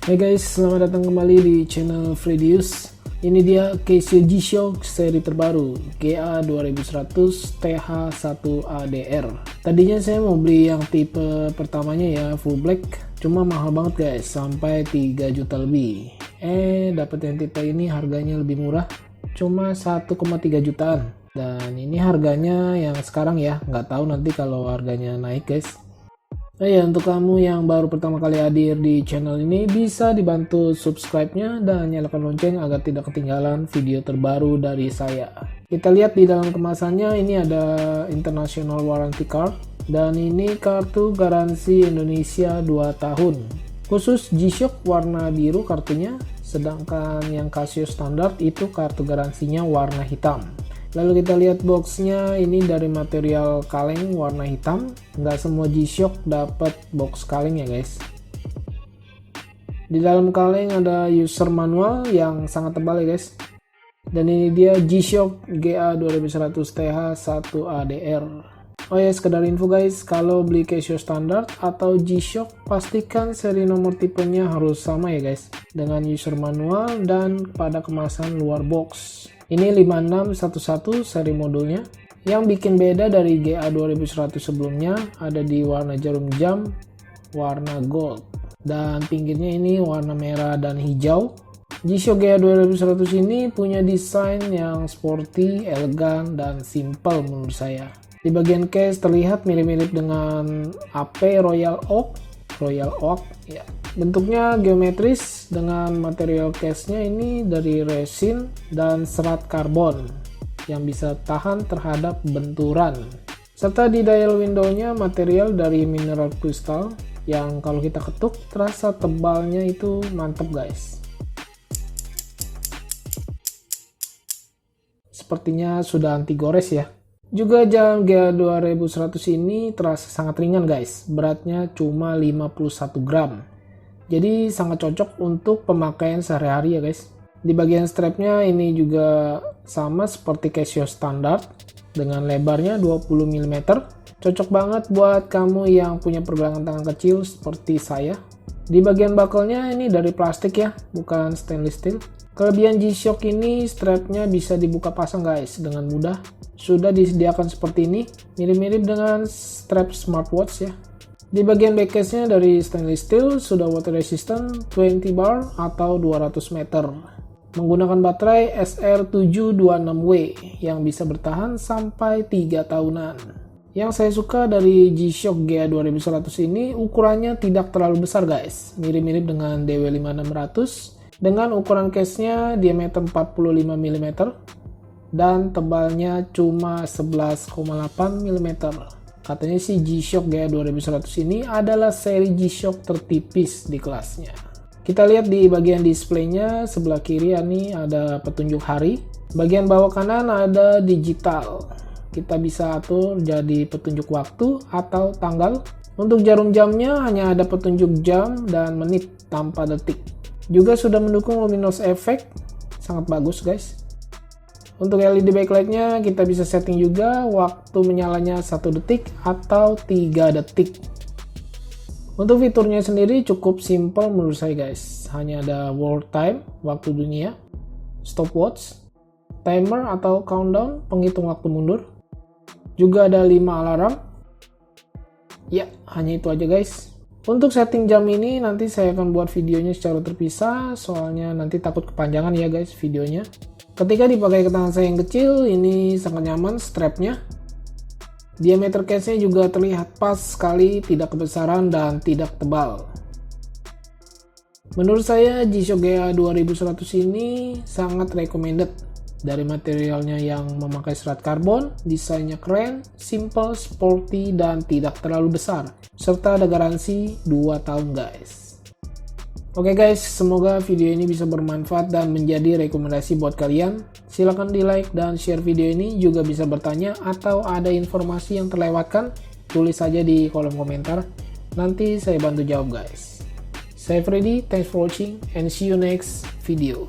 Hai guys, selamat datang kembali di channel Fredius. Ini dia Casio G-Shock seri terbaru GA 2100 TH1ADR. Tadinya saya mau beli yang tipe pertamanya ya, full black, cuma mahal banget guys, sampai 3 juta lebih. Dapat yang tipe ini harganya lebih murah, cuma 1,3 jutaan. Dan ini harganya yang sekarang ya, nggak tahu nanti kalau harganya naik guys. Ya, untuk kamu yang baru pertama kali hadir di channel ini, bisa dibantu subscribe-nya dan nyalakan lonceng agar tidak ketinggalan video terbaru dari saya. Kita lihat di dalam kemasannya, ini ada International Warranty Card, dan ini kartu garansi Indonesia 2 tahun. Khusus G-Shock warna biru kartunya, sedangkan yang Casio standar itu kartu garansinya warna hitam. Lalu kita lihat boxnya, ini dari material kaleng warna hitam. Nggak semua G-Shock dapat box kaleng ya guys. Di dalam kaleng ada user manual yang sangat tebal ya guys. Dan ini dia G-Shock GA 2100 TH1ADR. Oh ya, sekedar info guys, kalau beli Casio standar atau G-Shock, pastikan seri nomor tipenya harus sama ya guys, dengan user manual dan pada kemasan luar box. Ini 5611 seri modulnya. Yang bikin beda dari GA 2100 sebelumnya, ada di warna jarum jam warna gold, dan pinggirnya ini warna merah dan hijau. G-Shock GA 2100 ini punya desain yang sporty, elegan, dan simple menurut saya. Di bagian case terlihat mirip-mirip dengan AP Royal Oak ya. Bentuknya geometris dengan material case-nya ini dari resin dan serat karbon yang bisa tahan terhadap benturan. Serta di dial window-nya material dari mineral crystal yang kalau kita ketuk terasa tebalnya itu mantep guys. Sepertinya sudah anti gores ya. Juga jam GA 2100 ini terasa sangat ringan guys, beratnya cuma 51 gram. Jadi sangat cocok untuk pemakaian sehari-hari ya guys. Di bagian strapnya ini juga sama seperti Casio standar dengan lebarnya 20 mm. Cocok banget buat kamu yang punya pergelangan tangan kecil seperti saya. Di bagian buckle-nya ini dari plastik ya, bukan stainless steel. Kelebihan G-Shock ini strapnya bisa dibuka pasang guys dengan mudah. Sudah disediakan seperti ini, mirip-mirip dengan strap smartwatch ya. Di bagian backcase-nya dari stainless steel, sudah water resistant 20 bar atau 200 meter. Menggunakan baterai SR726W yang bisa bertahan sampai 3 tahunan. Yang saya suka dari G-Shock GA 2100 ini, ukurannya tidak terlalu besar guys. Mirip-mirip dengan DW5600 dengan ukuran case-nya diameter 45 mm dan tebalnya cuma 11,8 mm. Katanya sih G-Shock GA 2100 ini adalah seri G-Shock tertipis di kelasnya. Kita lihat di bagian displaynya, sebelah kiri ini ada petunjuk hari. Bagian bawah kanan ada digital. Kita bisa atur jadi petunjuk waktu atau tanggal. Untuk jarum jamnya hanya ada petunjuk jam dan menit tanpa detik. Juga sudah mendukung luminous effect, sangat bagus guys. Untuk LED backlight-nya kita bisa setting juga waktu menyalanya 1 detik atau 3 detik. Untuk fiturnya sendiri cukup simple menurut saya guys. Hanya ada world time, waktu dunia, stopwatch, timer atau countdown, penghitung waktu mundur. Juga ada 5 alarm. Ya, hanya itu aja guys. Untuk setting jam ini nanti saya akan buat videonya secara terpisah, soalnya nanti takut kepanjangan ya guys videonya. Ketika dipakai ke tangan saya yang kecil, ini sangat nyaman strapnya. Diameter case-nya juga terlihat pas sekali, tidak kebesaran dan tidak tebal. Menurut saya G-Shock GA 2100 ini sangat recommended. Dari materialnya yang memakai serat karbon, desainnya keren, simple, sporty, dan tidak terlalu besar. Serta ada garansi 2 tahun guys. Oke guys, semoga video ini bisa bermanfaat dan menjadi rekomendasi buat kalian. Silahkan di like dan share video ini, juga bisa bertanya atau ada informasi yang terlewatkan, tulis saja di kolom komentar. Nanti saya bantu jawab guys. Saya Freddy, thanks for watching and see you next video.